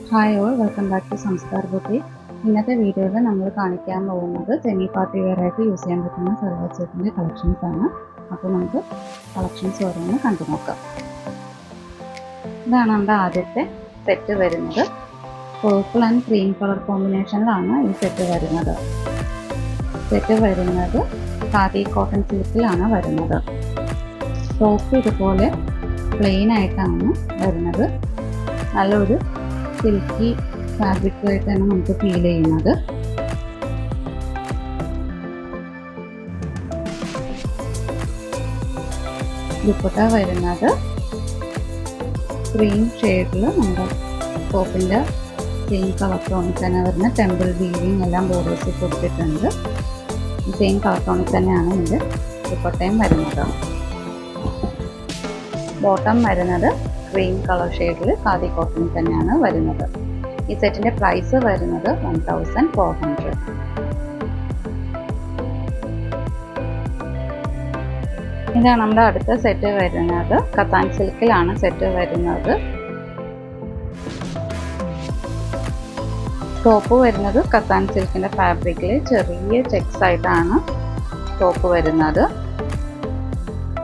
Hi all, welcome back to Sanskar boutique. ഇന്നത്തെ വീഡിയോയിൽ നമ്മൾ കാണിക്കാൻ പോകുന്നത് സെമി പാർട്ടി വെയർ ആയിട്ട് യൂസ് ചെയ്യാൻ പറ്റുന്ന സൽവാർ സെറ്റിൻ്റെ കളക്ഷൻസ് ആണ്. അപ്പോൾ നമുക്ക് കളക്ഷൻസ് ഓരോന്ന് കണ്ടു നോക്കാം. ഇതാണ് നമ്മുടെ ആദ്യത്തെ സെറ്റ് വരുന്നത്. പേർപ്പിൾ ആൻഡ് ക്രീം കളർ കോമ്പിനേഷനിലാണ് ഈ സെറ്റ് വരുന്നത്. ഖാദി കോട്ടൺ സിൽക്കിലാണ് വരുന്നത്. ടോപ്പ് ഇതുപോലെ പ്ലെയിൻ ആയിട്ടാണ് വരുന്നത്. നല്ലൊരു സിൽക്കി ഫാബ്രിക്കായിട്ടാണ് നമുക്ക് ഫീൽ ചെയ്യുന്നത്. ദുപ്പട്ട വരുന്നത് ക്രീം ഷെയ്ഡിൽ നമ്മുടെ ടോപ്പിൻ്റെ സെയിം കളർ ടോണിൽ തന്നെ വരുന്ന ടെമ്പിൾ വീവിങ് എല്ലാം ബോർഡേഴ്സിൽ കൊടുത്തിട്ടുണ്ട്. സെയിം കളർ ടോണിൽ തന്നെയാണ് ഇതിൻ്റെ ദുപ്പട്ടയും വരുന്നത്. ബോട്ടം വരുന്നത് ക്രീം കളർ ഷെയ്ഡിൽ ഖാദി കോട്ടണിൽ തന്നെയാണ് വരുന്നത്. ഈ സെറ്റിൻ്റെ പ്രൈസ് വരുന്നത് 1400. ഇതാണ് നമ്മുടെ അടുത്ത സെറ്റ് വരുന്നത്. കത്താൻ സിൽക്കിലാണ് സെറ്റ് വരുന്നത്. ടോപ്പ് വരുന്നത് കത്താൻ സിൽക്കിൻ്റെ ഫാബ്രിക്കിൽ ചെറിയ ചെക്സ് ആയിട്ടാണ് ടോപ്പ് വരുന്നത്.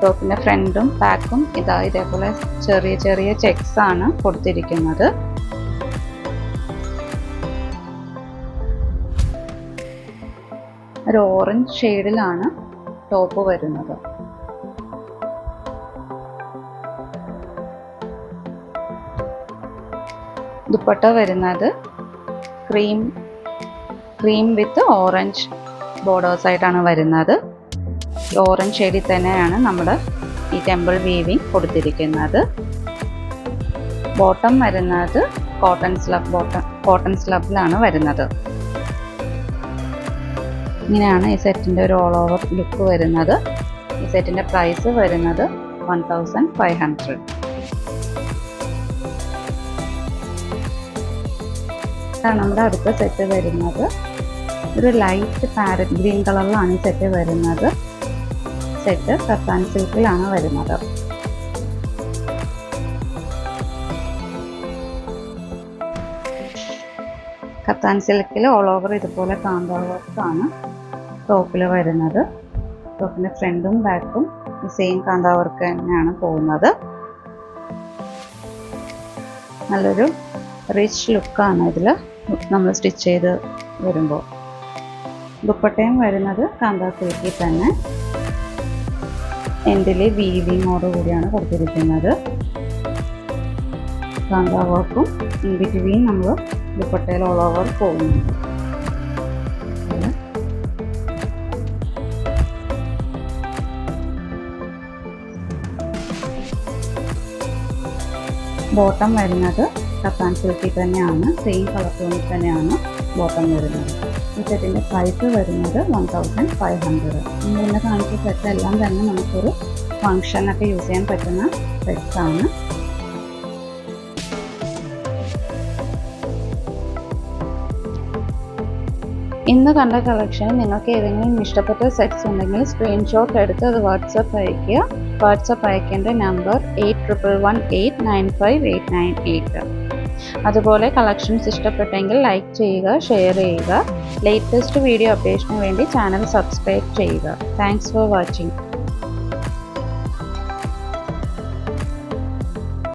ടോപ്പിൻ്റെ ഫ്രണ്ടും ബാക്കും ഇതേപോലെ ചെറിയ ചെറിയ ചെക്സ് ആണ് കൊടുത്തിരിക്കുന്നത്. ഒരു ഓറഞ്ച് ഷെയ്ഡിലാണ് ടോപ്പ് വരുന്നത്. ദുപ്പട്ട വരുന്നത് ക്രീം വിത്ത് ഓറഞ്ച് ബോർഡേഴ്സ് ആയിട്ടാണ് വരുന്നത്. ഓറഞ്ച് ഷെയ്ഡിൽ തന്നെയാണ് നമ്മുടെ ഈ ടെമ്പിൾ വീവിങ് കൊടുത്തിരിക്കുന്നത്. ബോട്ടം വരുന്നത് കോട്ടൺ സ്ലബിലാണ് വരുന്നത്. ഇങ്ങനെയാണ് ഈ സെറ്റിൻ്റെ ഒരു ഓൾ ഓവർ ലുക്ക് വരുന്നത്. ഈ സെറ്റിൻ്റെ പ്രൈസ് വരുന്നത് 1500. ഇതാണ് നമ്മുടെ അടുത്ത സെറ്റ് വരുന്നത്. ഒരു ലൈറ്റ് പാരറ്റ് ഗ്രീൻ കളറിലാണ് ഈ സെറ്റ് വരുന്നത്. സെറ്റ് കത്താൻ സിൽക്കിലാണ് വരുന്നത്. കത്താൻ സിൽക്കിൽ ഓൾ ഓവർ ഇതുപോലെ കാന്ത വർക്കാണ് ടോപ്പിൽ വരുന്നത്. ടോപ്പിൻ്റെ ഫ്രണ്ടും ബാക്കും സെയിം കാന്ത വർക്ക് തന്നെയാണ് പോകുന്നത്. നല്ലൊരു റിച്ച് ലുക്കാണ് ഇതിൽ നമ്മൾ സ്റ്റിച്ച് ചെയ്ത് വരുമ്പോൾ. ദുപ്പട്ടയും വരുന്നത് കാന്ത സിൽക്കിൽ തന്നെ എൻഡിൽ വീവിങ്ങോട് കൂടിയാണ് കൊടുത്തിരിക്കുന്നത്. കാന്ത വർക്കും ഇൻ ബിറ്റ്വീൻ നമ്മൾ ദുപ്പട്ടയിൽ ഓൾ ഓവർ പോകുന്നുണ്ട്. ബോട്ടം വരുന്നത് കത്താൻ സിൽക്കിൽ തന്നെയാണ്. സെയിം കളർ ടോണിൽ തന്നെയാണ് ബോട്ടം വരുന്നത്. ഈ സെറ്റിൻ്റെ പ്രൈസ് വരുന്നത് 1500. ഇന്ന് കാണിച്ച സെറ്റ് എല്ലാം തന്നെ നമുക്കൊരു ഫങ്ഷനൊക്കെ യൂസ് ചെയ്യാൻ പറ്റുന്ന സെറ്റ്സാണ്. ഇന്ന് കണ്ട കളക്ഷൻ നിങ്ങൾക്ക് ഏതെങ്കിലും ഇഷ്ടപ്പെട്ട സെറ്റ്സ് ഉണ്ടെങ്കിൽ സ്ക്രീൻഷോട്ട് എടുത്ത് അത് വാട്സപ്പ് അയയ്ക്കുക. വാട്സപ്പ് അയക്കേണ്ട നമ്പർ 8118958988. അതുപോലെ കളക്ഷൻസ് ഇഷ്ടപ്പെട്ടെങ്കിൽ ലൈക്ക് ചെയ്യുക, ഷെയർ ചെയ്യുക. ലേറ്റസ്റ്റ് വീഡിയോ അപ്ഡേഷന് വേണ്ടി ചാനൽ സബ്സ്ക്രൈബ് ചെയ്യുക. Thanks for watching.